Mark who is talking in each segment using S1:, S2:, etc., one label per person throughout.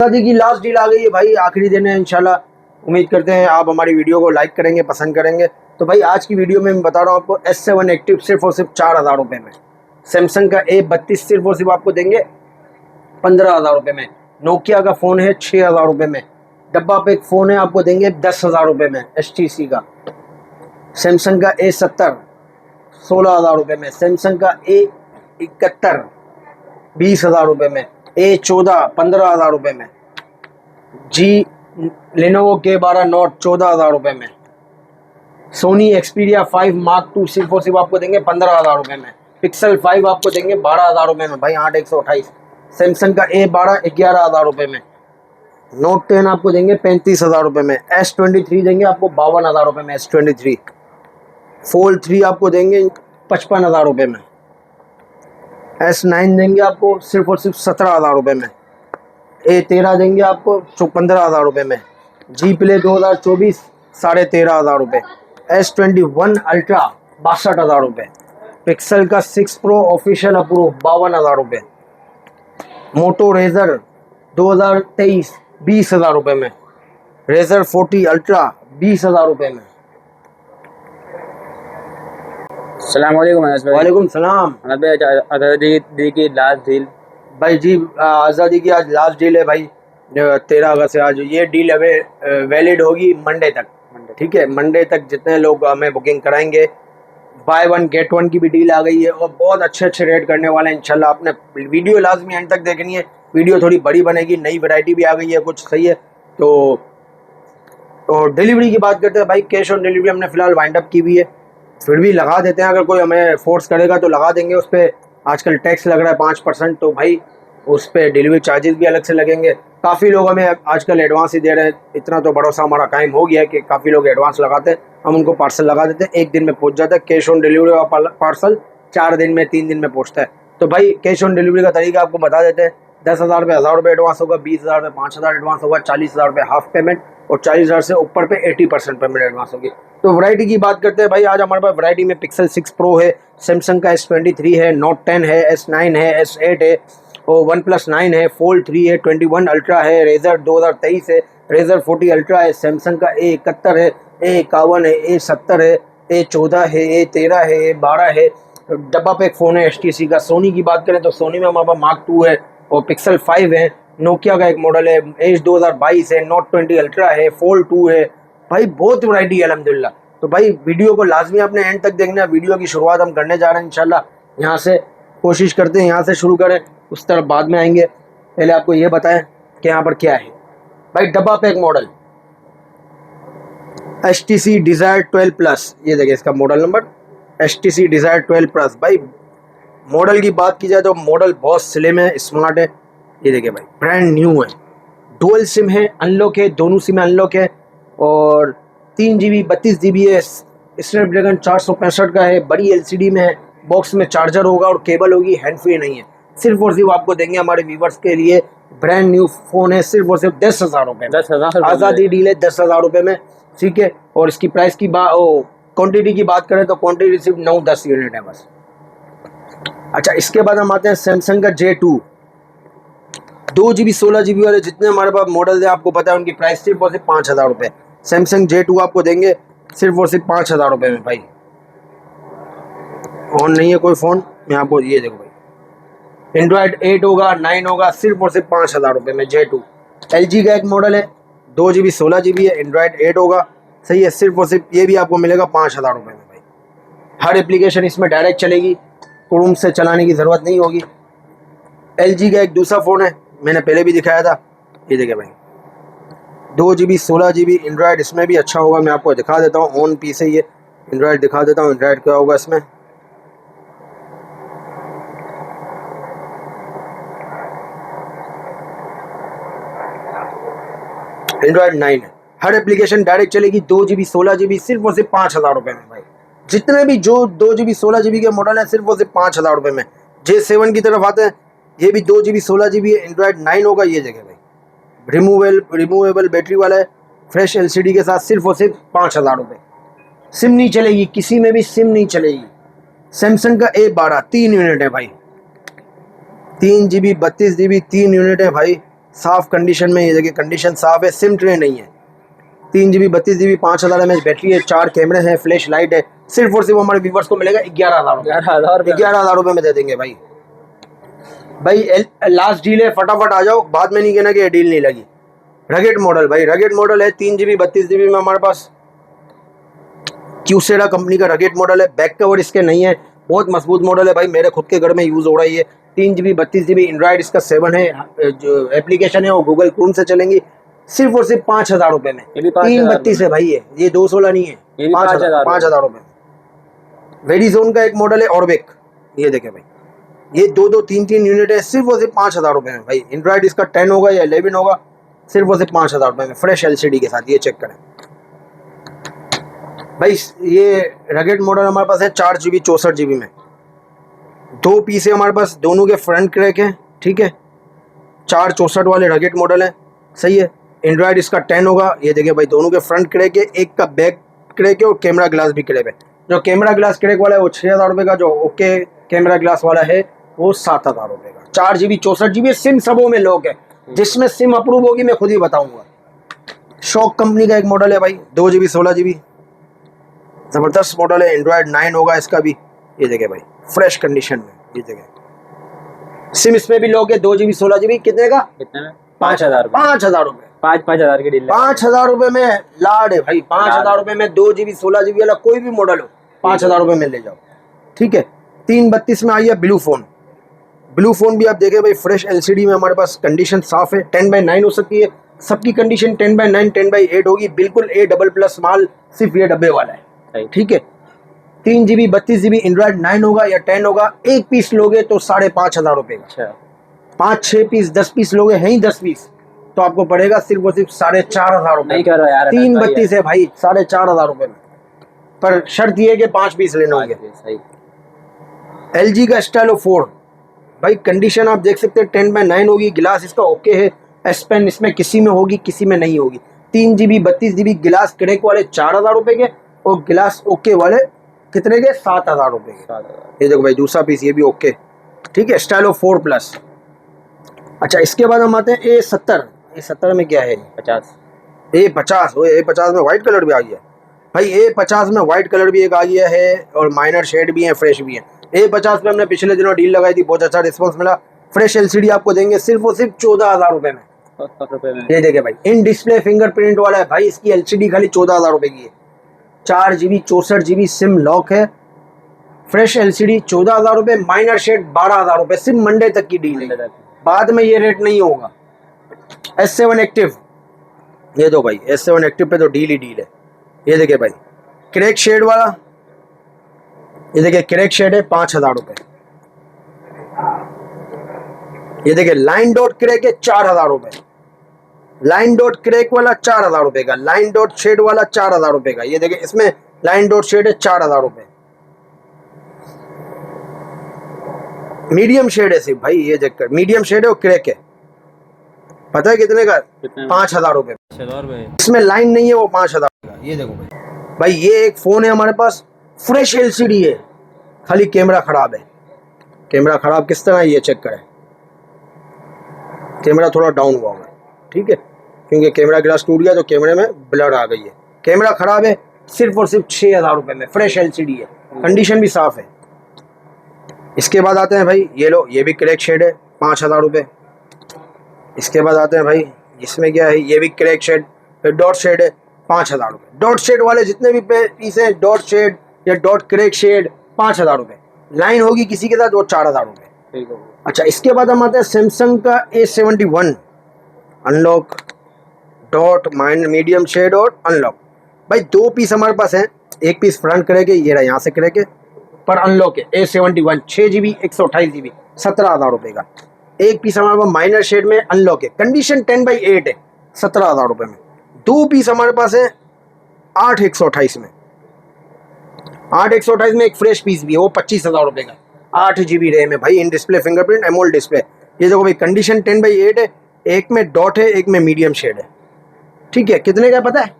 S1: शादी की last deal आ गई है भाई, आखिरी दिन है इंशाल्लाह। उम्मीद करते हैं आप हमारी वीडियो को लाइक करेंगे, पसंद करेंगे। तो भाई आज की वीडियो में मैं बता रहा हूँ आपको S7 एक्टिव सिर्फ और सिर्फ 4,000 रुपये में। सैमसंग का A32 सिर्फ और सिर्फ आपको देंगे 15,000 रुपये में। नोकिया का फ़ोन है 6,000 रुपये में। डब्बा पे एक फ़ोन है आपको देंगे 10,000 रुपये में HTC का। सैमसंग का A70 16,000 रुपये में। सैमसंग का A71 20,000 रुपये में। A14 15,000 रुपये में। लेनोवो K12 नोट 14,000 रुपये में। सोनी Xperia 5 Mark II सिर्फ और सिर्फ आपको देंगे 15,000 रुपये में। पिक्सल 5 आपको देंगे 12,000 रुपये में भाई, 8/128। सैमसंग का A12 11,000 रुपये में। नोट 10 आपको देंगे 35,000 रुपये में। S23 देंगे आपको 52,000 रुपये में। S23 फोल्ड 3 आपको देंगे 55,000 रुपये में। S9 देंगे आपको सिर्फ और सिर्फ 17,000 रुपये में। A13 देंगे आपको 15,000 रुपये में। G Play 2024 13,500 रुपये। S21 अल्ट्रा 62,000 रुपये। पिक्सल का 6 Pro ऑफिशियल अप्रूव 52,000 रुपये। मोटो रेजर 2023 20,000 रुपये में। रेजर 40 अल्ट्रा 20,000 रुपये में।
S2: सलामुअलैकुम अनस भाई।
S1: वालेकुम सलाम।
S2: अनस भाई आज़ादी की लास्ट डील
S1: भाई जी आज़ादी की आज लास्ट डील है भाई, 13 अगस्त से। आज ये डील वैलिड होगी मंडे तक। ठीक है, मंडे तक जितने लोग हमें बुकिंग कराएंगे, बाय 1 गेट 1 की भी डील आ गई है और बहुत अच्छे अच्छे रेट करने वाले हैं इंशाल्लाह। आपने वीडियो लाजमी एंड तक देखनी है, वीडियो थोड़ी बड़ी बनेगी, नई वैरायटी भी आ गई है कुछ, सही है। तो डिलीवरी की बात करते हैं भाई, कैश ऑन डिलीवरी हमने फ़िलहाल वाइंड अप की हुई है, फिर भी लगा देते हैं। अगर कोई हमें फोर्स करेगा तो लगा देंगे। उस पर आजकल टैक्स लग रहा है 5%, तो भाई उस पर डिलीवरी चार्जेस भी अलग से लगेंगे। काफ़ी लोग हमें आजकल एडवांस ही दे रहे हैं, इतना तो भरोसा हमारा कायम हो गया है कि काफ़ी लोग एडवांस लगाते हैं, हम उनको पार्सल लगा देते हैं, 1 दिन में पहुंच जाता है। कैश ऑन डिलीवरी का पार्सल 4 दिन में 3 दिन में पहुंचता है। तो भाई कैश ऑन डिलीवरी का तरीका आपको बता देते हैं। 10,000 रुपये 1,000 रुपये एडवांस होगा, 20,000 रुपये 5,000 एडवांस होगा, 40,000 रुपये हाफ पेमेंट और 40,000 से ऊपर पे 80% पेमेंट एडवांस होगी। तो वैरायटी की बात करते हैं भाई, आज हमारे पास वैरायटी में पिक्सल 6 प्रो है, सैमसंग का S23 है, नोट 10 है, S9 है, S8 है और OnePlus 9 है, फोल्ड 3 है, 21 अल्ट्रा है, रेजर 2023 है, रेजर 40 अल्ट्रा है, सैमसंग का A71 है, A51 है, A70 है, A14 है, A13 है, A12 है। डब्बा पे एक फ़ोन है HTC का। सोनी की बात करें तो सोनी में हमारे पास Mark II है और पिक्सल 5 है। नोकिया का एक मॉडल है Edge 2022 है, नोट 20 अल्ट्रा है, फोल्ड 2 है। भाई बहुत वैरायटी है अल्हम्दुलिल्लाह। तो भाई वीडियो को लाजमी आपने एंड तक देखना है। वीडियो की शुरुआत हम करने जा रहे हैं इंशाल्लाह, यहाँ से कोशिश करते हैं यहाँ से शुरू करें, उस तरफ बाद में आएंगे। पहले आपको ये बताएं कि यहाँ पर क्या है भाई। डब्बा पे एक मॉडल HTC Desire 12 प्लस, ये देखिए इसका model number HTC Desire 12 plus. भाई मॉडल की बात की जाए तो मॉडल बहुत स्लिम है, स्मार्ट है। ये देखिए भाई ब्रांड न्यू है, डुअल सिम है, अनलॉक है, दोनों सिम अनलॉक है और 3 GB 32 GB है। स्नैपड्रैगन 465 का है, बड़ी LCD में है, बॉक्स में चार्जर होगा और केबल होगी, हैंड फ्री नहीं है। सिर्फ और सिर्फ आपको देंगे हमारे व्यूवर्स के लिए ब्रांड न्यू फ़ोन है, सिर्फ और सिर्फ 10,000 रुपये में।
S2: 10,000
S1: आज़ादी डील है 10,000 रुपये में, ठीक है। और इसकी प्राइस की क्वान्टिटी की बात करें तो क्वान्टिटी सिर्फ 9-10 यूनिट है बस। अच्छा, इसके बाद हम आते हैं सैमसंग का J2 2 GB 16 GB वाले जितने हमारे पास मॉडल है, आपको पता है उनकी प्राइस सिर्फ और सिर्फ 5,000 रुपये। सैमसंग J2 आपको देंगे सिर्फ और सिर्फ 5,000 रुपये में। भाई ऑन नहीं है कोई फ़ोन, मैं आपको ये देखो भाई, एंड्रॉयड 8 होगा, 9 होगा, सिर्फ और सिर्फ 5,000 रुपये में J2। LG का एक मॉडल है 2 GB 16 GB है, एंड्रॉयड 8 होगा, सही है। सिर्फ और सिर्फ ये भी आपको मिलेगा 5,000 रुपये में। भाई हर एप्लीकेशन इसमें डायरेक्ट चलेगी, क्रोम से चलाने की ज़रूरत नहीं होगी। LG का एक दूसरा फ़ोन है, मैंने पहले भी दिखाया था, ये देखिए भाई 2 GB 16 GB एंड्रॉयड, इसमें भी अच्छा होगा। मैं आपको दिखा देता हूँ ऑन पी से, ये एंड्रॉयड दिखा देता हूँ। एंड्रॉयड क्या होगा इसमें, एंड्रॉयड 9 है, हर एप्लीकेशन डायरेक्ट चलेगी। 2 GB 16 GB सिर्फ और सिर्फ 5,000 रुपये में। भाई जितने भी जो 2 GB 16 GB के मॉडल हैं सिर्फ और सिर्फ 5,000 रुपये में। J7 की तरफ आते हैं, ये भी 2 GB 16 GB है, एंड्रॉयड 9 होगा। ये जगह भाई रिमूवेबल बैटरी वाला है, फ्रेश LCD के साथ, सिर्फ और सिर्फ 5,000 रुपये। सिम नहीं चलेगी, किसी में भी सिम नहीं चलेगी। सैमसंग का A12 3 यूनिट है भाई, 3 GB 32 GB 3 यूनिट है भाई, साफ कंडीशन में, ये देखिए कंडीशन साफ है, सिम ट्रे नहीं है। 3 GB 32 GB 5000 mAh बैटरी है, 4 कैमरे हैं, फ्लैश लाइट है। सिर्फ और सिर्फ हमारे व्यूवर्स को मिलेगा 11,000 रुपये में दे देंगे भाई। लास्ट डील है, फटाफट आ जाओ, बाद में नहीं कहना कि ये डील नहीं लगी। रगेट मॉडल भाई, रगेट मॉडल है, 3 GB 32 GB में हमारे पास क्यूसेरा कंपनी का रगेट मॉडल है। बैक कवर इसके नहीं है, बहुत मजबूत मॉडल है भाई, मेरे खुद के घर में यूज़ हो रहा है ये। 3 GB 32 GB एंड्रॉइड इसका 7 है, जो एप्लीकेशन है वो गूगल क्रोम से चलेंगी। सिर्फ और सिर्फ 5,000 रुपये में, 332 है भाई, ये 216 नहीं है, 5,000 रुपये। वेरिजोन का एक मॉडल है ऑर्बिक, ये देखें भाई, ये 2 3 यूनिट है, सिर्फ और सिर्फ 5,000 रुपये में भाई। एंड्रॉइड इसका 10 होगा या 11 होगा, सिर्फ और सिर्फ 5,000 रुपये में, फ्रेश LCD के साथ, ये चेक करें भाई। ये रगेट मॉडल हमारे पास है 4 GB 64 GB में, 2 पीस है हमारे पास, दोनों के फ्रंट क्रैक है, ठीक है। 4 64 वाले रगेट मॉडल है, सही है। एंड्रॉइड इसका 10 होगा, ये देखिए भाई, दोनों के फ्रंट क्रैक है, एक का बैक क्रैक है और कैमरा ग्लास भी क्रैक है। जो कैमरा ग्लास क्रैक वाला है वो 6,000 रुपये का, जो ओके कैमरा ग्लास वाला है वो 7,000 रुपये का। 4 GB 64 GB सिम सबों में लॉक है, जिसमें सिम अप्रूव होगी मैं खुद ही बताऊंगा। शॉक कंपनी का एक मॉडल है भाई, 2 GB 16 GB, ज़बरदस्त मॉडल है। एंड्रॉइड 9 होगा इसका भी, ये देखे भाई, फ्रेश कंडीशन में, ये देखे। सिम इसमें भी लॉक है, 2 GB 16 GB, कितने का?
S2: कितने में? 5,000 रुपये।
S1: 5,000 रुपये,
S2: 5,000 की डील,
S1: 5,000 रुपये में लाड है भाई। 5,000 रुपये में 2 GB 16 GB वाला कोई भी मॉडल हो, 5,000 रुपये में ले जाओ, ठीक है। 332 में आई है ब्लू फोन, ब्लू फोन भी आप देखें भाई, फ्रेश LCD में हमारे पास, कंडीशन साफ है। 10/9 हो सकती है, सबकी कंडीशन 10/9 10/8 होगी, बिल्कुल A++ माल, सिर्फ ये डब्बे वाला है, ठीक है। 3 GB 32 GB एंड्रॉइड 9 होगा या 10 होगा, एक पीस लोगे तो 5,500 रुपये का। 5-6 पीस 10 पीस लोगे, है ही 10 पीस, तो आपको पड़ेगा सिर्फ और सिर्फ 4,500 रुपये। 332 है भाई, 4,500 रुपये में, पर शर्त ये है कि 5 पीस लेने होंगे। LG का स्टाइलो 4 भाई, कंडीशन आप देख सकते हैं 10/9 होगी, गिलास इसका ओके है। S Pen इसमें किसी में होगी, किसी में नहीं होगी। 3 GB 32 GB गिलास क्रैक वाले 4,000 रुपये के, और गिलास ओके वाले कितने के? 7,000 रुपये के। ये देखो भाई, दूसरा पीस ये भी ओके, ठीक है, स्टाइलो 4+। अच्छा, इसके बाद हम आते हैं A70। A70 में क्या है?
S2: 50।
S1: A50 में वाइट कलर भी आ गया भाई। A50 में वाइट कलर भी एक आ गया है, और माइनर शेड भी है, फ्रेश भी है। A50 में हमने पिछले दिनों डील लगाई थी, बहुत अच्छा रिस्पॉन्स मिला। फ्रेश LCD आपको देंगे सिर्फ और सिर्फ 14,000 रुपये में। ये देखिए भाई, इन डिस्प्ले फिंगरप्रिंट वाला है भाई, इसकी LCD खाली 14,000 रुपये की है। 4 GB 64 GB सिम लॉक है, फ्रेश LCD 14,000 रुपये, माइनर शेड 12,000 रुपये। सिर्फ मंडे तक की डील है, बाद में ये रेट नहीं होगा। S7 एक्टिव, ये दो भाई, S7 एक्टिव पे तो डील ही डील है। ये देखिए भाई, क्रैक शेड वाला, ये देखिए क्रैक शेड है, 5,000 रुपये। ये देखिए लाइन डॉट क्रैक है, 4,000 रुपये। लाइन डॉट क्रैक वाला 4,000 रुपये का, लाइन डॉट शेड वाला 4,000 रुपये का। ये देखिए इसमें लाइन डॉट शेड है, 4,000 रुपये। मीडियम शेड है सिर्फ भाई, ये देखकर मीडियम शेड है और क्रैक है, पता है कितने का? 5,000 रुपये। इसमें लाइन नहीं है, वो 5,000 का। ये देखो भाई, ये एक फ़ोन है हमारे पास, फ्रेश LCD है, खाली कैमरा ख़राब है। कैमरा ख़राब किस तरह है ये चेक करें, कैमरा थोड़ा डाउन हुआ है, ठीक है, क्योंकि कैमरा ग्लास टूट गया तो कैमरे में ब्लर आ गई है। कैमरा ख़राब है, सिर्फ और सिर्फ 6,000 रुपये में, फ्रेश LCD है, कंडीशन भी साफ़ है। इसके बाद आते हैं भाई, ये लो, ये भी क्रैक शेड है, 5,000 रुपये। इसके बाद आते हैं भाई, इसमें क्या है, ये भी क्रैक शेड, डॉट शेड है, 5,000 रुपये। डॉट शेड वाले जितने भी पीस हैं, डॉट शेड या डॉट क्रैक शेड, 5,000 रुपये। लाइन होगी किसी के साथ, वो 4,000 रुपये। अच्छा, इसके बाद हम आते हैं सैमसंग का A71 अनलॉक, डॉट माइन मीडियम शेड और अनलॉक। भाई 2 पीस हमारे पास हैं, एक पीस फ्रंट क्रैक है, ये रहा यहाँ से क्रैक है, पर अनलॉक है। A71 6 GB 128 GB 17,000 रुपये का। एक पीस हमारे पास माइनर शेड में अनलॉक है, कंडीशन 10/8 है, 17,000 रुपये में। 2 पीस हमारे पास है 8 128 में, 8 128 में एक फ्रेश पीस भी है, वो 25,000 रुपये का। 8 GB रैम है भाई, in display fingerprint AMOLED display. ये देखो भाई, कंडीशन 10/8 है, एक में डॉट है, एक में मीडियम शेड है, ठीक है। कितने का पता है?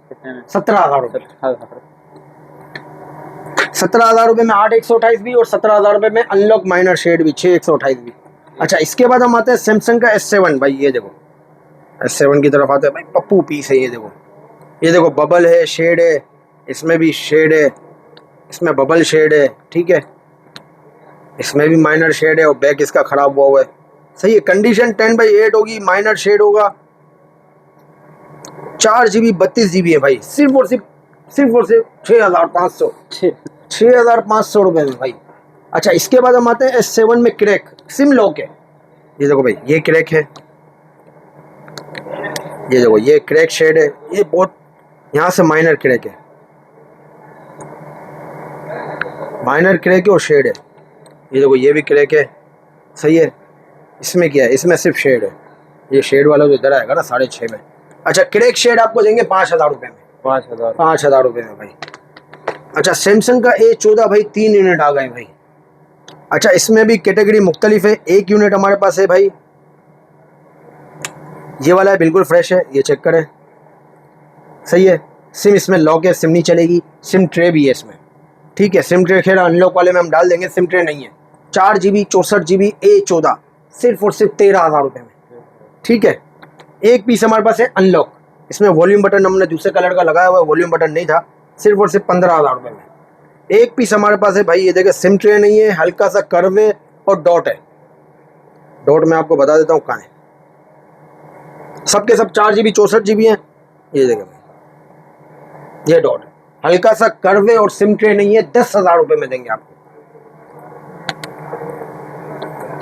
S1: 17,000 रुपये। 17,000 रुपये में 8 128 भी, और 17,000 रुपये में अनलॉक माइनर शेड भी, 6 128 भी। अच्छा, इसके बाद हम आते हैं सैमसंग का S7 भाई, ये देखो S7 की तरफ आते हैं भाई, पप्पू पीस है ये देखो बबल है, शेड है, इसमें भी शेड है, इसमें बबल शेड है, ठीक है, इसमें भी माइनर शेड है और बैक इसका खराब हुआ है। सही है, कंडीशन 10/8 होगी, माइनर शेड होगा। 4 GB 32 GB है भाई, सिर्फ और सिर्फ 6,500 6,500 रुपये में भाई। अच्छा, इसके बाद हम आते हैं S7 में क्रैक सिम लॉक है। ये देखो भाई, ये क्रैक है, ये देखो ये क्रैक शेड है, ये बहुत यहाँ से माइनर क्रैक है, माइनर क्रैक है और शेड है। ये देखो ये भी क्रैक है, सही है। इसमें क्या है, इसमें सिर्फ शेड है, ये शेड वाला जो इधर आएगा ना 6.5 में। अच्छा, क्रैक शेड आपको देंगे 5,000 रुपये में, 5,000 रुपये में भाई। अच्छा, सैमसंग का A14 भाई 3 यूनिट आ गए भाई। अच्छा, इसमें भी कैटेगरी मुख्तलिफ है, 1 यूनिट हमारे पास है भाई, ये वाला है, बिल्कुल फ्रेश है, ये चेक करें, सही है। सिम इसमें लॉक है, सिम नहीं चलेगी, सिम ट्रे भी है इसमें, ठीक है। सिम ट्रे खैर अनलॉक वाले में हम डाल देंगे, सिम ट्रे नहीं है। 4 GB 64 GB A14 सिर्फ और सिर्फ 13,000 रुपये में, ठीक है। एक पीस हमारे पास है अनलॉक, इसमें वॉल्यूम बटन हमने दूसरे कलर का लगाया हुआ है, वॉल्यूम बटन नहीं था, सिर्फ और सिर्फ 15,000 रुपये में। एक पीस हमारे पास है भाई, ये देखिए सिम ट्रे नहीं है, हल्का सा कर्व है और डॉट है। डॉट मैं आपको बता देता हूँ कहाँ है, सबके सब 4 GB 64 GB हैं। ये देखिए भाई, ये डॉट हल्का सा कर्व है और सिम ट्रे नहीं है, 10,000 रुपये में देंगे आपको।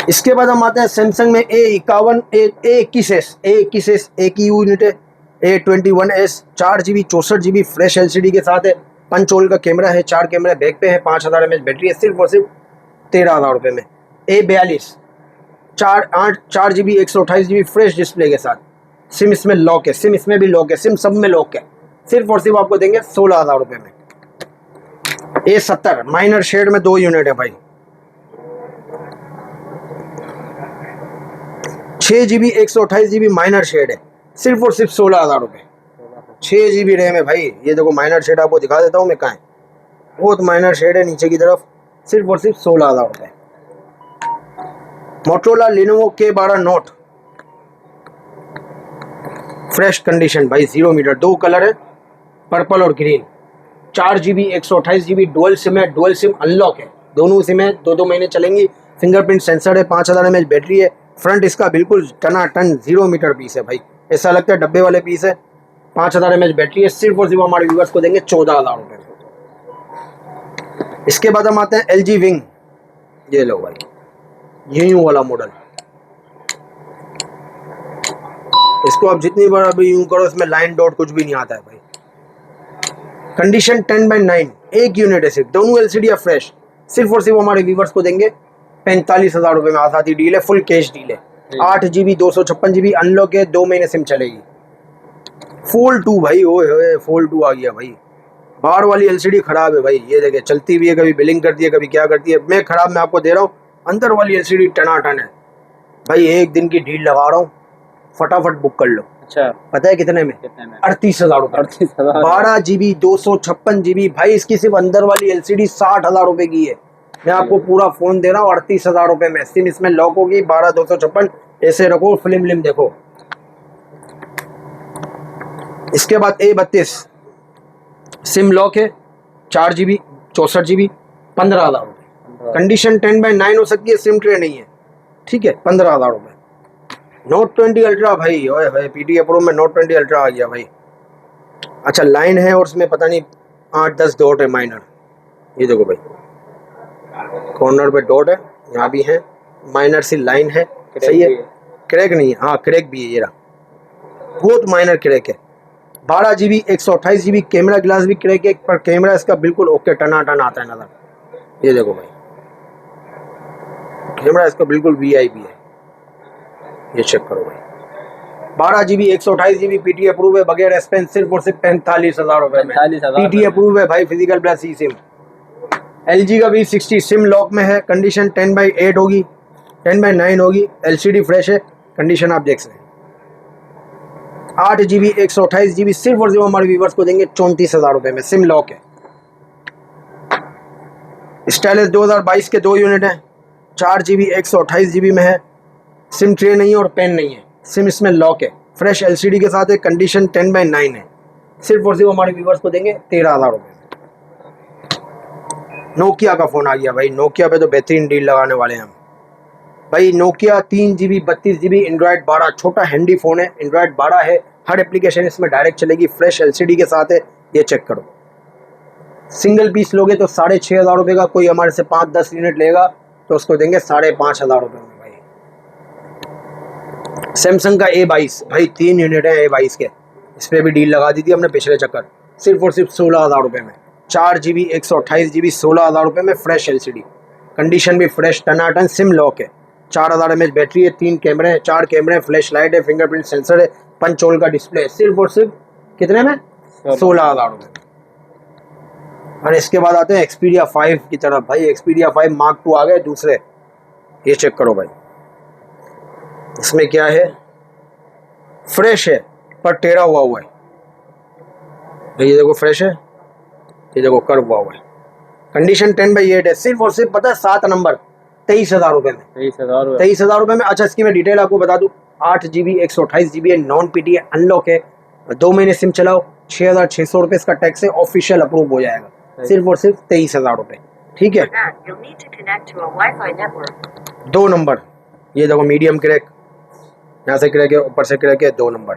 S1: इसके बाद हम आते हैं सैमसंग में A51 A21s एक ही यूनिट है, A21s 4 GB 64 GB fresh LCD के साथ है, पंच होल का कैमरा है, 4 कैमरे बैक पे है, 5000 mAh बैटरी है, सिर्फ और सिर्फ 13,000 रुपये में। A42 4 GB 128 GB fresh display के साथ, सिम इसमें लॉक है, सिम इसमें भी लॉक है, सिम सब में लॉक है, सिर्फ और सिर्फ आपको देंगे 16,000 रुपये में। A70 माइनर शेड में 2 यूनिट है भाई, 6 GB 128 GB माइनर शेड है, सिर्फ और सिर्फ 16,000 रुपये। 6 GB रैम है भाई, ये देखो माइनर शेड आपको दिखा देता हूँ मैं कहाँ है, बहुत माइनर शेड है नीचे की तरफ, सिर्फ और सिर्फ 16,000 रुपये। Motorola Lenovo K12 note fresh condition भाई, 0 मीटर, 2 कलर है, पर्पल और green, 4 GB 128 GB dual SIM है, डुअल सिम अनलॉक है, दोनों सिम है, 2-2 महीने चलेंगी, फिंगरप्रिंट सेंसर है, 5000 mAh बैटरी है, फ्रंट इसका बिल्कुल टनाटन 0 मीटर पीस है भाई, ऐसा लगता है डब्बे वाले पीस है, 5000 mAh बैटरी है, सिर्फ और सिर्फ हमारे व्यूअर्स को देंगे 14,000 रुपये। इसके बाद हम आते हैं LG विंग, ये लो भाई, यूं वाला मॉडल, इसको आप जितनी बार अभी यूं करो इसमें लाइन डॉट कुछ भी नहीं आता है भाई। कंडीशन 10/9 एक यूनिट है सिर्फ, दोनों LCD फ्रेश, सिर्फ और सिर्फ हमारे व्यूअर्स को देंगे 45,000 रुपये में। आसादी डील है, फुल कैश डील है, 8 GB 256 GB अनलॉक है, 2 महीने सिम चलेगी। फोल्ड 2 भाई, ओए फोल्ड 2 आ गया भाई, बाहर वाली LCD खराब है भाई, ये देखिए चलती भी है, कभी बिलिंग करती है, कभी क्या करती है, मैं खराब मैं आपको दे रहा हूँ, अंदर वाली LCD टनाटन है भाई, एक दिन की डील लगा रहा हूँ, फटाफट बुक कर लो।
S2: अच्छा,
S1: पता है कितने में? 38,000 रुपये, 12 GB 256 GB भाई, इसकी सिर्फ अंदर वाली LCD 60,000 रुपये की है, मैं आपको पूरा फोन दे रहा हूँ 38,000 रुपये में। सिम इसमें लॉक होगी, 12/256 ऐसे रखो, फिल्म देखो। इसके बाद A32 सिम लॉक है, 4 GB 64 GB 15,000 रुपये, कंडीशन 10/9 हो सकती है, सिम ट्रे नहीं है, ठीक है, 15,000 रुपये। Note 20 अल्ट्रा भाई, ओए भाई PTA Pro में Note 20 अल्ट्रा आ गया भाई। अच्छा, लाइन है और उसमें पता नहीं 8-10 डॉट है माइनर, ये देखो भाई, कॉर्नर पे डॉट है, यहाँ भी है, माइनर सी लाइन है, सही है, क्रैक नहीं है, हाँ क्रैक भी है, ये रहा, बहुत माइनर क्रैक है। 12 GB 128 GB कैमरा ग्लास भी क्रैक है, पर कैमरा इसका बिल्कुल ओके टनाटन आता है नजर, ये देखो भाई, कैमरा इसका बिल्कुल VIP है, ये चेक करो भाई। 12 GB 128 GB PTA अप्रूव है, बगैर एक्सपेंस, सिर्फ और सिर्फ 45,000 रुपये में। PTA अप्रूव है भाई, फिजिकल प्लस ई सिम। LG का V60 सिम लॉक में है, कंडीशन 10/8 होगी, 10/9 होगी, LCD फ्रेश है, कंडीशन आप देख सकते हैं। 8 GB 128 GB सिर्फ और सिर्फ हमारे व्यूवर्स को देंगे 34,000 रुपये में, सिम लॉक है। स्टाइलिश 2022 के 2 यूनिट हैं, 4 GB 128 GB में है, सिम ट्रे नहीं है और पेन नहीं है, सिम इसमें लॉक है, फ्रेश LCD के साथ है, कंडीशन 10/9 है, सिर्फ और सिर्फ हमारे व्यूवर्स को देंगे 13,000 रुपये। नोकिया का फ़ोन आ गया भाई, नोकिया पे तो बेहतरीन डील लगाने वाले हैं हम भाई। नोकिया 3GB 32GB एंड्रॉयड 12, छोटा हैंडी फ़ोन है, एंड्रॉयड 12 है, हर एप्लीकेशन इसमें डायरेक्ट चलेगी, फ्रेश LCD के साथ है। ये चेक करो, सिंगल पीस लोगे तो 6,500 रुपये का, कोई हमारे से 5-10 यूनिट लेगा तो उसको देंगे 5,500 रुपये में भाई। सैमसंग का A22 भाई, 3 यूनिट है A22 के, इस पर भी डील लगा दी थी हमने पिछले चक्कर, सिर्फ और सिर्फ 16,000 रुपये में। 4GB 128GB 16,000 रुपये में, फ्रेश LCD, कंडीशन भी फ्रेश, टनाटन, सिम लॉक है, 4000 mAh बैटरी है, 3 कैमरे हैं, 4 कैमरे हैं, फ्लैश लाइट है, फिंगरप्रिंट सेंसर है, पंच होल का डिस्प्ले है, सिर्फ और सिर्फ कितने में? 16,000 रुपये। और इसके बाद आते हैं Xperia 5 की तरफ भाई। Xperia 5 Mark II आ गए दूसरे, ये चेक करो भाई, इसमें क्या है, फ्रेश है पर टेढ़ा हुआ हुआ है, ये देखो फ्रेश है, ये देखो कर्व हुआ हुआ है, कंडीशन 10/8 है, सिर्फ और सिर्फ पता है 7 नंबर 23,000 रुपये में। 23,000 रुपये में। अच्छा, इसकी मैं डिटेल आपको बता दूँ, 8GB 128GB है, नॉन PT है, अनलॉक है, 2 महीने सिम चलाओ, 6,600 रुपये इसका टैक्स है, ऑफिशियल अप्रूव हो जाएगा, सिर्फ और सिर्फ 23,000 रुपये। ठीक है, 2 नंबर, ये देखो मीडियम क्रैक, यहाँ से क्रैक है, ऊपर से क्रैक है, 2 नंबर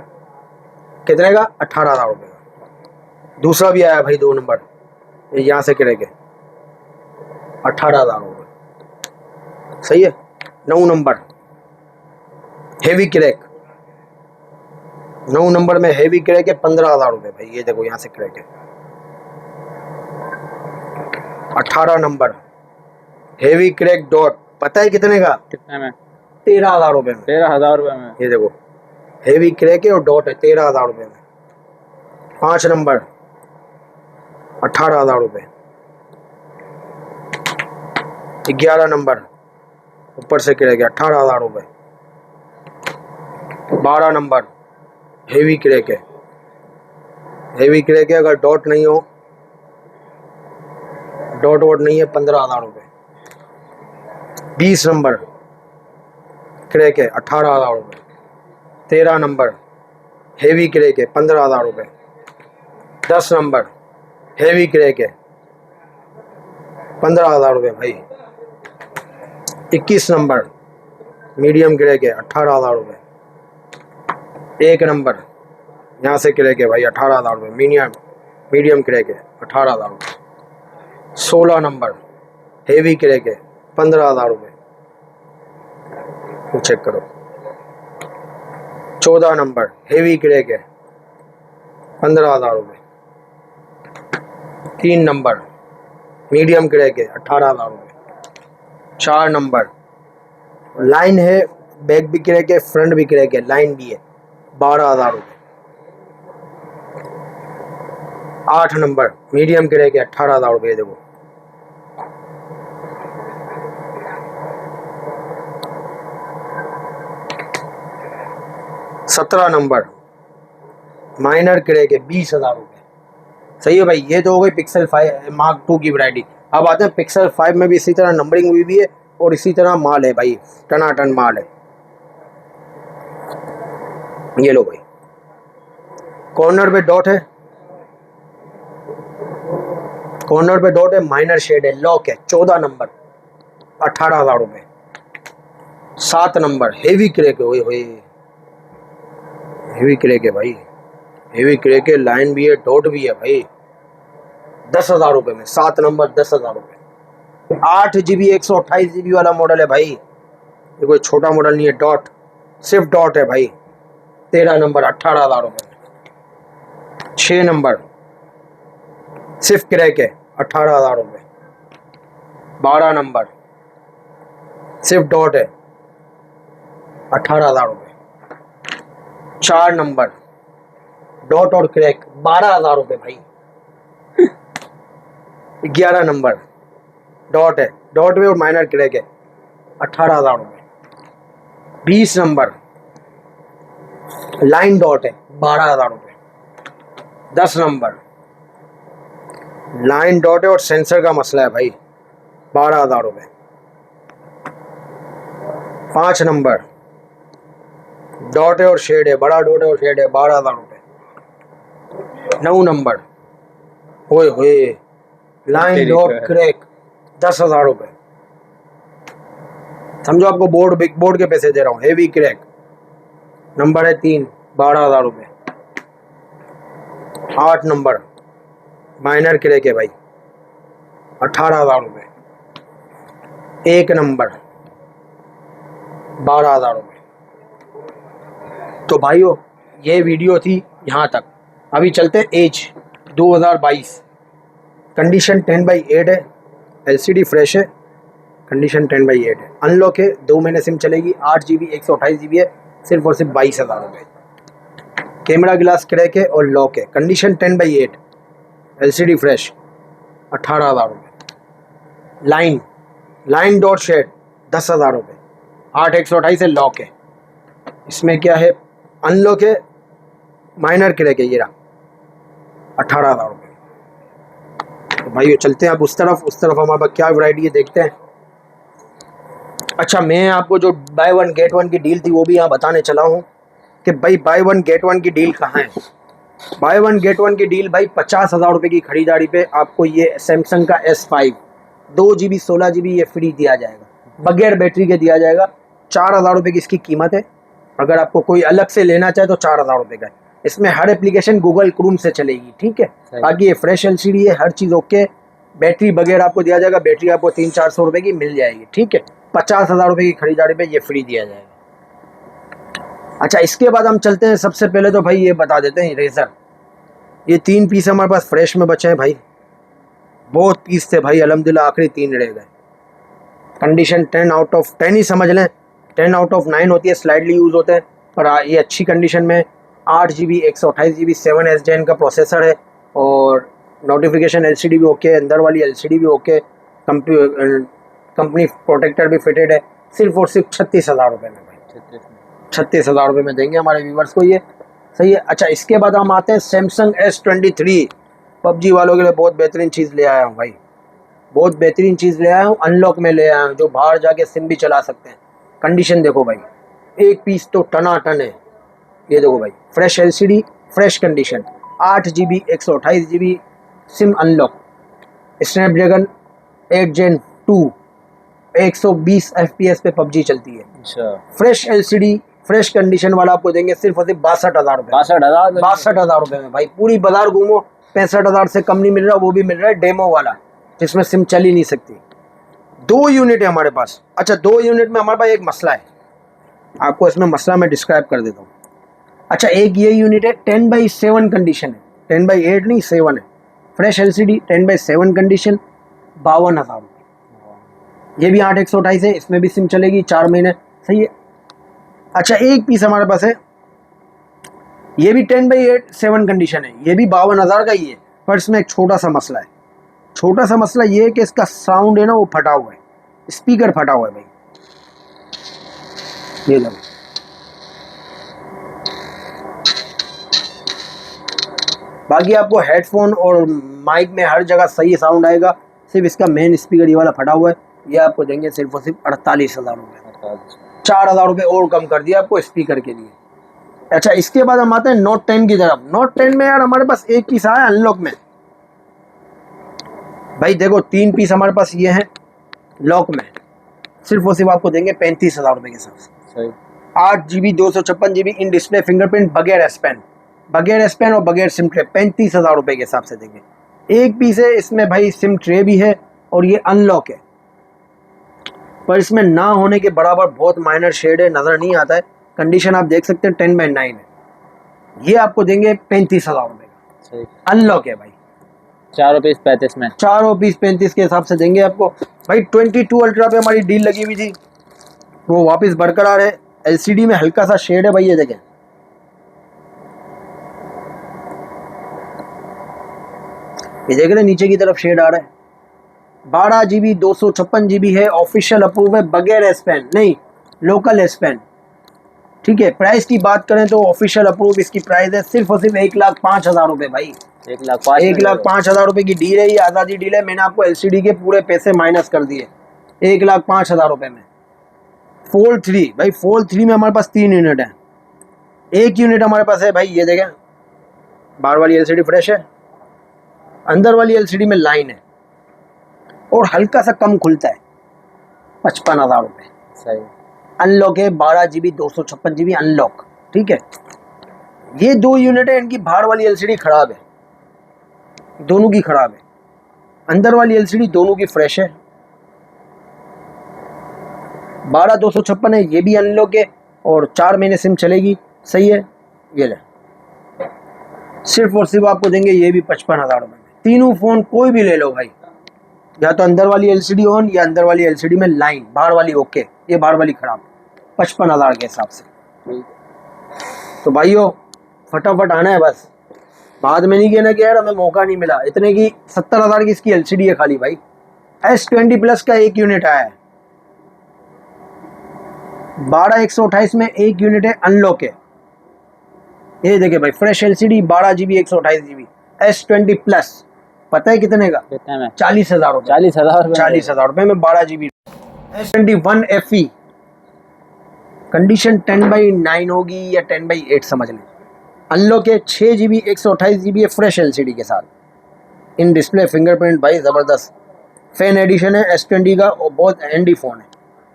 S1: कितने का? 18,000 रुपये का। दूसरा भी आया भाई 2 नंबर, यहाँ से क्रैक है, 18,000 रुपये, सही है। 9 नंबर हेवी क्रैक, 9 नंबर में हेवी क्रैक है, 15,000 रुपये भाई, ये देखो यहाँ से क्रैक है। 18 नंबर हेवी क्रैक डॉट, पता है कितने का?
S2: कितने में?
S1: 13,000 रुपये में।
S2: 13,000 रुपये में,
S1: ये देखो हेवी क्रैक है और डॉट है, 13,000 रुपये में। 5 नंबर 18,000 रुपये। 11 नंबर ऊपर से क्रैक है, 18,000 रुपये। 12 नंबर हेवी क्रैक है, हेवी क्रैक है, अगर डॉट नहीं हो, डॉट वॉट नहीं है, 15,000 रुपये। 20 नंबर क्रैक है, 18,000 रुपये। 13 नंबर हेवी क्रैक है, 15,000 रुपये। 10 नंबर हेवी क्रैक है, 15,000 रुपये भाई। 21 नंबर मीडियम क्रैक है, 18,000 रुपये। 1 नंबर यहाँ से क्रैक है भाई, 18,000 रुपये, मीडियम क्रैक है, 18,000 रुपये। 16 नंबर हेवी क्रैक है, 15,000 रुपये, चेक करो। 14 नंबर हेवी क्रैक है, 15,000 रुपये। 3 नंबर मीडियम क्रैक है, 18,000 रुपये। 4 नंबर लाइन है, बैक भी क्रैक है, फ्रंट भी क्रैक है, लाइन भी है, 12,000 रुपये। 8 नंबर मीडियम क्रैक है, 18,000 रुपये, देखो। 17 नंबर माइनर क्रैक है, 20,000 रुपये, सही है भाई। ये तो हो गई पिक्सल 5 Mark II की वैरायटी। अब आते हैं पिक्सल 5 में भी इसी तरह नंबरिंग हुई भी है और इसी तरह माल है भाई, टनाटन माल है। ये लो भाई, कॉर्नर पे डॉट है, कॉर्नर पे डॉट है, माइनर शेड है, लॉक है, 14 नंबर 18,000 रुपये। 7 नंबर हेवी क्रैक है, हेवी क्रैक है भाई, हेवी क्रैक है, लाइन भी है, डॉट भी है भाई, 10,000 रुपये में। 7 नंबर 10,000 रुपये। 8GB 128GB वाला मॉडल है भाई, ये कोई छोटा मॉडल नहीं है, डॉट, सिर्फ डॉट है भाई, 13 नंबर 18,000 रुपये में। 6 नंबर सिर्फ क्रैक है, 18,000 रुपये। 12 नंबर सिर्फ डॉट है, 18,000 रुपये। 4 नंबर डॉट और क्रैक, 12,000 रुपये भाई। 11 नंबर डॉट है, डॉट में और माइनर क्रैक है, 18,000 रुपये। 20 नंबर लाइन डॉट है, 12,000 रुपये। 10 नंबर लाइन डॉट है और सेंसर का मसला है भाई, 12,000 रुपये। 5 नंबर डॉट है और शेड है, बड़ा डॉट है और शेड है, 12,000 रुपये। 9 नंबर, ओए होए, लाइन डॉट क्रैक, 10,000 रुपये। समझो आपको बोर्ड, बिग बोर्ड के पैसे दे रहा हूँ। हेवी क्रैक, नंबर है 3, 12,000 रुपये। 8 नंबर, माइनर क्रैक है भाई, 18,000 रुपये। 1 नंबर, 12,000 रुपये। तो भाइयों ये वीडियो थी यहाँ तक। अभी चलते हैं एज 2022। कंडीशन 10/8 है, LCD फ्रेश है, कंडीशन 10/8 है, अनलॉक है, 2 महीने सिम चलेगी, 8 GB 128 GB है, सिर्फ और सिर्फ 22,000 रुपये। कैमरा ग्लास क्रैक है और लॉक है, कंडीशन 10/8, LCD फ्रेश, 18,000 रुपये। लाइन डॉट शेड, 10,000 रुपये, 8 128 है, लॉक है। इसमें क्या है, अनलॉक है, माइनर क्रैक है, ये रहा, 18,000 रुपये। तो भाई चलते हैं आप उस तरफ हमारे पास क्या वैरायटी है देखते हैं। अच्छा, मैं आपको जो बाय 1 गेट 1 की डील थी वो भी यहाँ बताने चला हूँ कि भाई बाय 1 गेट 1 की डील कहाँ है। बाय 1 गेट 1 की डील भाई 50,000 रुपये की खरीदारी पे आपको ये सैमसंग का S5 2 GB 16 GB ये फ्री दिया जाएगा, बगैर बैटरी के दिया जाएगा। 4,000 रुपये की इसकी कीमत है। अगर आपको कोई अलग से लेना चाहे तो 4,000 रुपये का है। इसमें हर एप्लीकेशन गूगल क्रोम से चलेगी, ठीक है। बाकी ये फ्रेश LCD है, हर चीज़ ओके। बैटरी वगैरह आपको दिया जाएगा, बैटरी आपको 300-400 रुपये की मिल जाएगी, ठीक है। 50,000 रुपये की खरीदारी पे ये फ्री दिया जाएगा। अच्छा, इसके बाद हम चलते हैं, सबसे पहले तो भाई ये बता देते हैं रेजर। ये 3 पीस हमारे पास फ्रेश में बचे हैं भाई, बहुत पीस थे भाई, अल्हम्दुलिल्लाह आखिरी 3 रह गए। कंडीशन 10 आउट ऑफ 10 ही समझ लें, 10 आउट ऑफ 9 होती है, स्लाइडली यूज़ होते हैं, पर ये अच्छी कंडीशन में 8 GB 128 GB 7S Gen का प्रोसेसर है और नोटिफिकेशन LCD भी ओके, अंदर वाली LCD भी ओके, कंपनी प्रोटेक्टर भी फिटेड है। सिर्फ और सिर्फ 36,000 रुपये में भाई, 36,000 रुपये में देंगे हमारे व्यूवर्स को, ये सही है। अच्छा, इसके बाद हम आते हैं सैमसंग S23। PUBG वालों के लिए बहुत बेहतरीन चीज़ ले आया हूँ भाई, बहुत बेहतरीन चीज़ ले आया हूँ, अनलॉक में ले आया हूँ, जो बाहर जाके सिम भी चला सकते हैं। कंडीशन देखो भाई, एक पीस तो टनाटन है। ये देखो भाई, fresh LCD, fresh condition, 8 GB 128 GB SIM unlock, Snapdragon 8 Gen 2, 120 FPS पे PUBG चलती है।
S2: अच्छा,
S1: फ्रेश LCD फ्रेश कंडीशन वाला आपको देंगे सिर्फ और सिर्फ 62,000 रुपये। 62,000 रुपये में भाई पूरी बाजार घूमो, 65,000 से कम नहीं मिल रहा, वो भी मिल रहा है डेमो वाला, जिसमें सिम चल ही नहीं सकती। 2 यूनिट है हमारे पास। अच्छा, 2 यूनिट में हमारे पास एक मसला है, आपको इसमें मसला मैं डिस्क्राइब कर देता हूँ। अच्छा, एक ये यूनिट है 10/7 कंडीशन है, 10/8 नहीं 7 है, फ्रेश LCD 10/7 कंडीशन, 52,000 रुपये। ये भी 8 128 है, इसमें भी सिम चलेगी 4 महीने, सही है। अच्छा, एक पीस हमारे पास है, ये भी 10/8 7 कंडीशन है, ये भी 52,000 का ही है, पर इसमें एक छोटा सा मसला है। छोटा सा मसला ये है कि इसका साउंड है ना वो फटा हुआ है, स्पीकर फटा हुआ है भाई, ये लो। बाकी आपको हेडफोन और माइक में हर जगह सही साउंड आएगा, सिर्फ इसका मेन स्पीकर ये वाला फटा हुआ है। ये आपको देंगे सिर्फ और सिर्फ 48,000 रुपये, 4,000 रुपये और कम कर दिया आपको स्पीकर के लिए। अच्छा, इसके बाद हम आते हैं Note 10 की तरफ। Note 10 में यार हमारे पास एक पीस आया अनलॉक में भाई, देखो 3 पीस हमारे पास ये हैं लॉक में, सिर्फ और सिर्फ आपको देंगे 35,000 रुपये के हिसाब से। 8 GB 256 GB in display fingerprint, बगैर S पेन और बगैर सिम ट्रे, 35,000 रुपये के हिसाब से देंगे। एक पीस है, इसमें भाई सिम ट्रे भी है और ये अनलॉक है, पर इसमें ना होने के बराबर बहुत माइनर शेड है, नज़र नहीं आता है। कंडीशन आप देख सकते हैं 10/9 है। ये आपको देंगे 35,000 रुपये का, अनलॉक है भाई।
S2: 4 पीस 35 में,
S1: 4 पीस 35 के हिसाब से देंगे आपको भाई। 22 अल्ट्रा पे हमारी डील लगी हुई थी, वो वापस बरकरार है। LCD में हल्का सा शेड है भाई, ये देखें, ये देख रहे नीचे की तरफ शेड आ रहा है। 12 GB 256 GB है, ऑफिशियल अप्रूव है, बगैर S पेन नहीं, लोकल S पेन, ठीक है। प्राइस की बात करें तो ऑफिशियल अप्रूव इसकी प्राइस है सिर्फ और सिर्फ 1,05,000 रुपये भाई, 1,05,000 रुपये की डील है, ये आज़ादी डील है। मैंने आपको LCD के पूरे पैसे माइनस कर दिए 1,05,000 रुपये में। Fold 3 भाई, Fold 3 में हमारे पास 3 यूनिट हैं, एक यूनिट हमारे पास है भाई, ये देखें, बाहर वाली एलसीडी फ्रेश है, अंदर वाली एलसीडी में लाइन है और हल्का सा कम खुलता है, 55,000 रुपये।
S2: सही।
S1: अनलॉक है, 12 GB 256 GB अनलॉक, ठीक है। ये 2 यूनिट है, इनकी बाहर वाली एलसीडी खराब है, दोनों की खराब है। अंदर वाली एलसीडी दोनों की फ्रेश है, 12 256 है, ये भी अनलॉक है और 4 महीने सिम चलेगी, सही है। ये ले, सिर्फ और सिर्फ आपको देंगे ये भी 55,000 रुपये में। तीनों फ़ोन कोई भी ले लो भाई, या तो अंदर वाली एलसीडी ऑन या अंदर वाली एलसीडी में लाइन, बाहर वाली ओके, ये बाहर वाली खराब, 55,000 के हिसाब से। तो भाइयों फटाफट आना है बस, बाद में नहीं कहना कि यार हमें मौका नहीं मिला। इतने की 70,000 की इसकी एलसीडी है खाली भाई। S20 प्लस का एक यूनिट आया है, 12 128 में एक यूनिट है, अनलॉक है। ये देखिए भाई, fresh LCD 12 GB 128 GB S20 plus, पता है कितने का?
S2: कितने में?
S1: 40,000 रुपये।
S2: 40,000 रुपये।
S1: 40,000 रुपये में 12 GB S21 FE। कंडीशन 10/9 होगी या 10/8 समझ लें। अनलॉक है, 6 GB 128 GB है, फ्रेश एलसीडी के साथ। इन डिस्प्ले फिंगरप्रिंट भाई ज़बरदस्त। फैन एडिशन है S20 का और बहुत हैंडी फ़ोन है।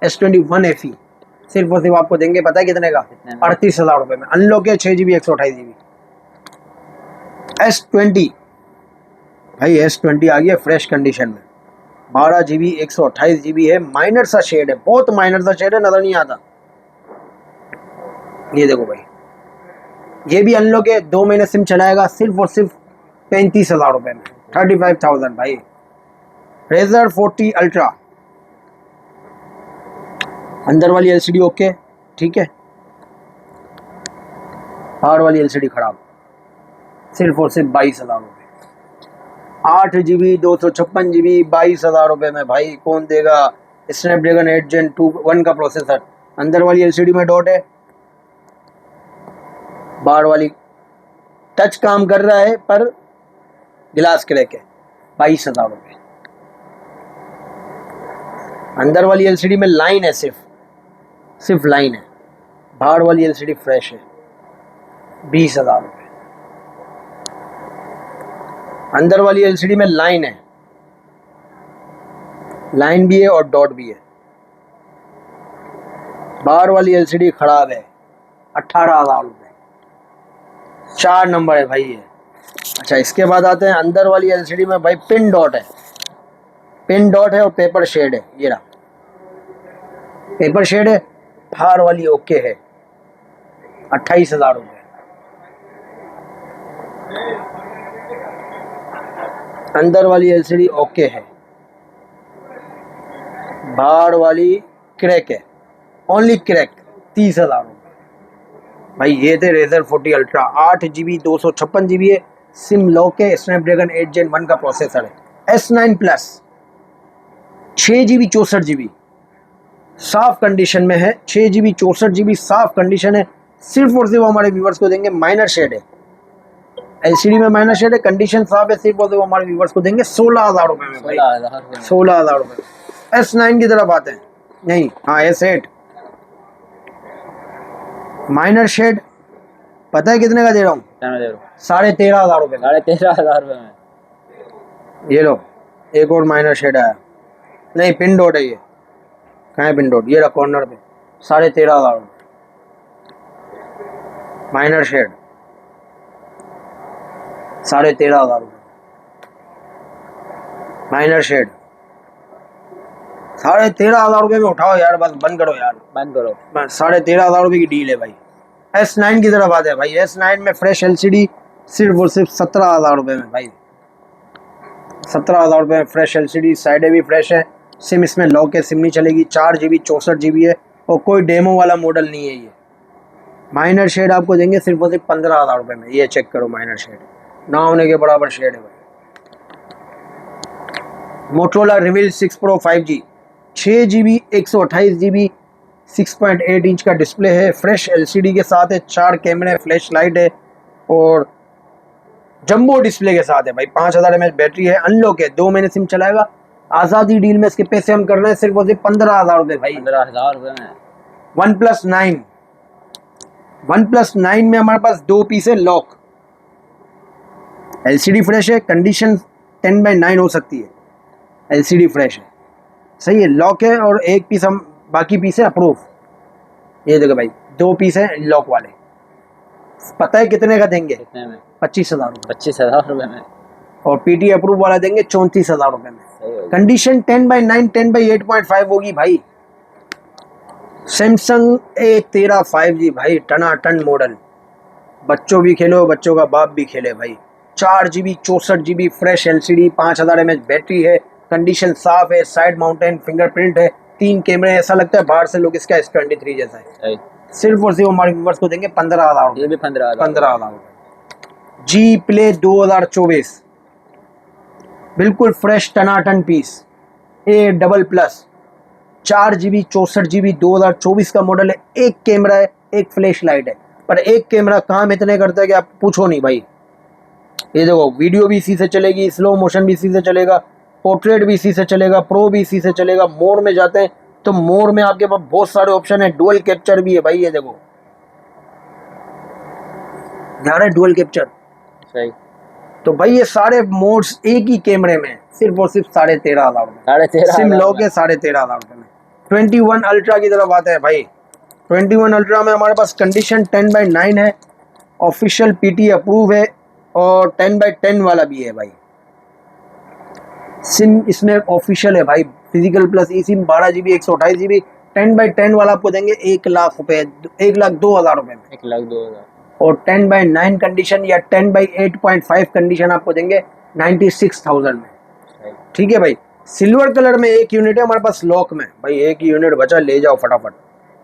S1: S21 FE सिर्फ और सिर्फ आपको देंगे पता है कितने का? 38,000 रुपये में। अनलॉक है, 6 GB 128 GB। S20 भाई, S20 आ गया फ्रेश कंडीशन में, 12 GB 128 GB है। माइनर सा शेड है, बहुत माइनर सा शेड है, नज़र नहीं आता। ये देखो भाई, ये भी अनलॉक है, 2 महीने सिम चलाएगा, सिर्फ और सिर्फ 35,000 रुपये में, 35,000 भाई। Razer 40 अल्ट्रा, अंदर वाली एलसीडी ओके, ठीक है, बाहर वाली एलसीडी खराब, सिर्फ और सिर्फ 22,000 रुपये। 8 GB 256 GB 22,000 रुपये में भाई, कौन देगा? स्नैपड्रैगन 8 Gen 2 1 का प्रोसेसर, अंदर वाली एलसीडी में डॉट है, बाहर वाली टच काम कर रहा है पर गिलास क्रैक है, 22,000 रुपये। अंदर वाली एलसीडी में लाइन है, सिर्फ लाइन है, बाहर वाली एलसीडी फ्रेश है, 20,000 रुपये। अंदर वाली एलसीडी में लाइन है, लाइन भी है और डॉट भी है, बाहर वाली एलसीडी खराब है, 18,000 रुपये। 4 नंबर है भाई ये। अच्छा, इसके बाद आते हैं अंदर वाली एलसीडी में भाई, पिन डॉट है, पिन डॉट है और पेपर शेड है। ये रहा पेपर शेड है, बाहर वाली ओके है, 28,000 रुपये। अंदर वाली एलसीडी ओके है, बाहर वाली क्रैक है, ओनली क्रैक, 30,000 रुपये भाई। ये थे Razer 40 अल्ट्रा, 8 GB 256 GB है, सिम लॉक है, स्नैपड्रैगन 8 Gen 1 का प्रोसेसर है। S9 प्लस 6 GB 64 GB साफ कंडीशन में है, 6 GB 64 GB साफ कंडीशन है। सिर्फ और सिर्फ हमारे व्यूवर्स को देंगे, माइनर शेड है, एलसीडी में माइनर शेड है, कंडीशन साफ है, सिर्फ और सिर्फ हमारे व्यूवर्स को देंगे 16,000 रुपये में भाई, 16,000 रुपये। S9 की तरफ आते हैं, नहीं हाँ S8 माइनर शेड, पता है कितने का दे रहा हूँ? 13,500 रुपये।
S2: 13,500 रुपये में।
S1: ये लो, एक और माइनर शेड आया, नहीं पिन डॉट है ये, कहाँ है पिन डॉट? ये रहा कॉर्नर पे, 13,500 रुपये माइनर शेड, 13,500 रुपये माइनर शेड, 13,500 रुपये में उठाओ यार, बस बंद करो यार,
S2: बंद करो।
S1: 13,500 रुपये की डील है भाई। S9 की तरफ आते हैं भाई, S9 में फ्रेश एलसीडी सिर्फ और सिर्फ 17,000 रुपये में भाई, 17,000 रुपये में फ्रेश एलसीडी, साइडें भी फ्रेश है, सिम इसमें लॉक है, सिम नहीं चलेगी, 4 GB 64 GB है और कोई डेमो वाला मॉडल नहीं है ये। माइनर शेड आपको देंगे सिर्फ और सिर्फ 15,000 रुपये में। ये चेक करो, माइनर शेड ना होने के बराबर शेड है भाई। Motorola reveal 6 Pro 5G, 6 GB 128 GB 6.8 inch का डिस्प्ले है, फ्रेश एलसीडी के साथ है, 4 कैमरे, फ्लैश लाइट है और जंबो डिस्प्ले के साथ है भाई। 5000 mAh बैटरी है, अनलॉक है, 2 महीने सिम चलाएगा। आज़ादी डील में इसके पैसे हम कर रहे हैं सिर्फ और सिर्फ 15,000 रुपये भाई,
S2: 15,000 रुपये में।
S1: OnePlus 9 OnePlus 9 में हमारे पास 2 पीस है लॉक, LCD फ्रेश है, कंडीशन 10/9 हो सकती है, LCD फ्रेश है, सही है, लॉक है, और एक पीस हम बाकी पीस है अप्रूव। ये देखो भाई 2 पीस है लॉक वाले, पता है कितने का देंगे?
S2: कितने में?
S1: 25,000 रुपये।
S2: 25,000 रुपये में।
S1: और PT अप्रूव वाला देंगे 34,000 रुपये में।
S2: सही हो गया।
S1: कंडीशन 10/9 10/8.5 होगी भाई। सैमसंग A13 5G भाई, टनाटन मॉडल, बच्चों भी खेलो, बच्चों का बाप भी खेले भाई। 4GB 64GB fresh LCD, 5000 mAh battery है, कंडीशन साफ है, साइड माउंटेन फिंगरप्रिंट है, 3 कैमरे, ऐसा लगता है बाहर से लुक इसका S23 जैसा है।
S2: सही।
S1: सिर्फ और सिर्फ हमारे व्यूअर्स को देंगे 15,000
S2: ये भी 15,000।
S1: 15,000 रुपये। G Play 2024 बिल्कुल fresh Tanatan piece, A++, 4GB 64GB 2024 का मॉडल है, एक कैमरा है, एक फ्लैश लाइट है, पर एक कैमरा काम इतने करता है कि आप पूछो नहीं भाई। ये देखो वीडियो भी इसी से चलेगी, स्लो मोशन भी इसी से चलेगा, पोर्ट्रेट भी इसी से चलेगा, प्रो भी इसी से चलेगा। मोड में जाते हैं तो मोड में आपके पास बहुत सारे ऑप्शन है, डुअल कैप्चर भी है भाई, ये देखो यार है डुअल कैप्चर।
S2: सही।
S1: तो भाई ये सारे मोड्स एक ही कैमरे में, सिर्फ और सिर्फ 13,500 में।
S2: 13,500
S1: सिम लॉक है 13,500 रुपये में। 21 अल्ट्रा की तरफ आते हैं भाई। 21 अल्ट्रा में हमारे पास कंडीशन 10/9 है, ऑफिशियल PT अप्रूव है, और 10/10 वाला भी है भाई। सिम इसमें ऑफिशियल है भाई, फिजिकल प्लस ई सिम 12GB 128GB। 10/10 वाला आपको देंगे 1,00,000 रुपये, 1,02,000 रुपये में।
S2: 1,02,000।
S1: और 10/9 कंडीशन या 10/8.5 कंडीशन आपको देंगे 96,000 में। ठीक है भाई। सिल्वर कलर में एक यूनिट है हमारे पास लॉक में भाई, एक यूनिट बचा, ले जाओ फटाफट,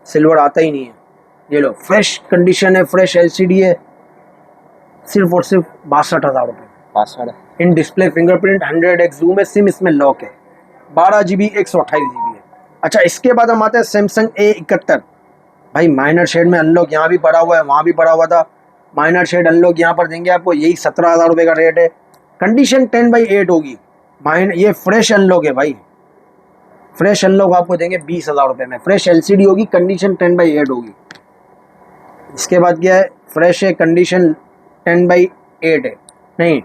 S1: सिल्वर आता ही नहीं है। ये लो फ्रेश कंडीशन है, फ्रेश LCD है, सिर्फ और सिर्फ 62,000 रुपये।
S2: 62।
S1: In display fingerprint, 100x zoom है, सिम इसमें लॉक है, 12GB 128GB है। अच्छा इसके बाद हम आते हैं सैमसंग A71 भाई, माइनर शेड में अनलॉक, यहाँ भी पड़ा हुआ है, वहाँ भी पड़ा हुआ था, माइनर शेड अनलॉक यहाँ पर देंगे आपको, यही 17,000 रुपये का रेट है। कंडीशन 10/8 होगी, ये फ्रेश अनलॉक है भाई, फ्रेश अनलॉक आपको देंगे 20,000 रुपये में। फ्रेश LCD होगी, कंडीशन 10/8 होगी। इसके बाद क्या है, फ्रेश है, कंडीशन 10/8 है, नहीं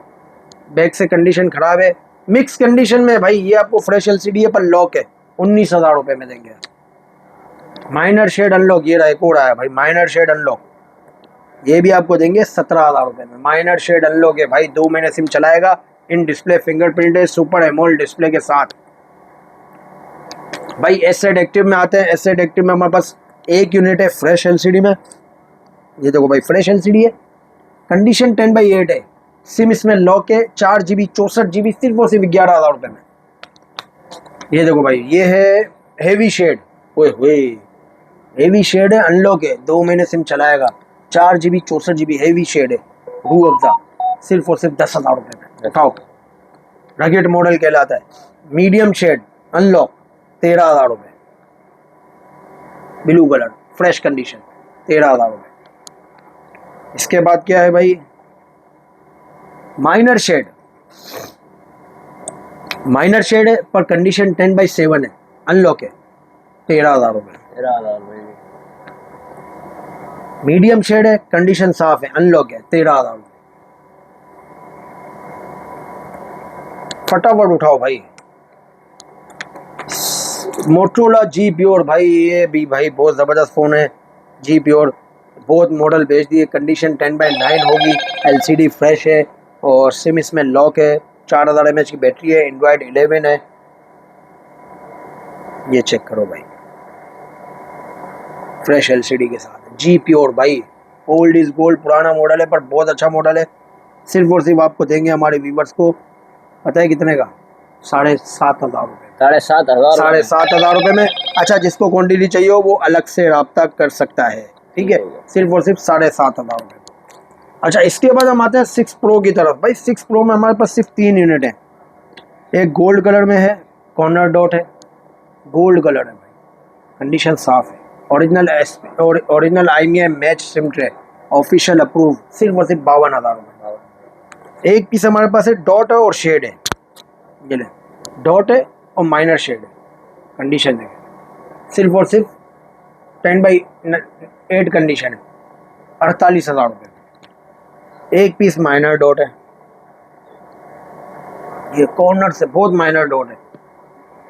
S1: बैक से कंडीशन खराब है, मिक्स कंडीशन में भाई, ये आपको फ्रेश LCD है पर लॉक है, 19,000 रुपये में देंगे। माइनर शेड अनलॉक, ये रहा एक और आया भाई, माइनर शेड अनलॉक, ये भी आपको देंगे 17,000 रुपये में। माइनर शेड अनलॉक है भाई, 2 महीने सिम चलाएगा, इन डिस्प्ले फिंगरप्रिंट है, सुपर एमोलेड डिस्प्ले के साथ। भाई एसेट एक्टिव में आते हैं। एसेट एक्टिव में हमारे पास एक यूनिट है फ्रेश LCD में, ये देखो भाई फ्रेश LCD है, कंडीशन 10/8 है, सिम इसमें लॉक है, 4GB 64GB, सिर्फ और सिर्फ 11,000 रुपये में। ये देखो भाई, ये है हेवी शेड, ओए होए हेवी शेड है, अनलॉक है, 2 महीने सिम चलाएगा, 4GB 64GB हेवी शेड है, रूह अफ़ज़ा, सिर्फ और सिर्फ 10,000 रुपये में। उठाओ, रगेट मॉडल कहलाता है। मीडियम शेड अनलॉक 13,000 रुपये, ब्लू कलर फ्रेश कंडीशन 13,000 रुपये। इसके बाद क्या है भाई, माइनर शेड, माइनर शेड है पर कंडीशन 10/7 है, अनलॉक है, 13,000 रुपये।
S2: 13,000 रुपये।
S1: मीडियम शेड है, कंडीशन साफ है, अनलॉक है, 13,000 रुपये। फटाफट उठाओ भाई। मोटरोला G Pure भाई, ये भी भाई बहुत ज़बरदस्त फ़ोन है, G Pure बहुत मॉडल भेज दिए, कंडीशन 10/9 होगी, LCD फ्रेश है, और सिम इसमें लॉक है, 4000 mAh की बैटरी है, एंड्रॉयड 11 है। ये चेक करो भाई, फ्रेश LCD के साथ G Pure भाई, ओल्ड इज गोल्ड, पुराना मॉडल है पर बहुत अच्छा मॉडल है। सिर्फ और सिर्फ आपको देंगे हमारे व्यूवर्स को, पता है कितने का, 7,500 रुपये।
S2: 7,500।
S1: 7,500 रुपये में। अच्छा जिसको क्वान्टिटी चाहिए हो वो अलग से रब्ता कर सकता है, ठीक है, सिर्फ और सिर्फ 7,500 रुपये। अच्छा इसके बाद हम आते हैं 6 Pro की तरफ। भाई 6 Pro में हमारे पास सिर्फ 3 यूनिट हैं, एक गोल्ड कलर में है, कॉर्नर डॉट है, गोल्ड कलर है भाई, कंडीशन साफ है, original IMEI match SIM tray, official approve, सिर्फ और सिर्फ 52,000 रुपये। एक पीस हमारे पास है, डॉट है और शेड है, ये ले डॉट है और माइनर शेड है, कंडीशन है, सिर्फ और सिर्फ 10/8 कंडीशन है, 48,000 रुपये। एक पीस माइनर डॉट है, ये कॉर्नर से बहुत माइनर डॉट है,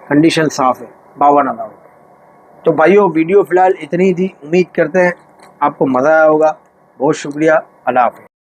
S1: कंडीशन साफ है, 52,000 रुपये। तो भाइयों वीडियो फ़िलहाल इतनी थी, उम्मीद करते हैं आपको मज़ा आया होगा। बहुत शुक्रिया, अल्लाह हाफ़िज़।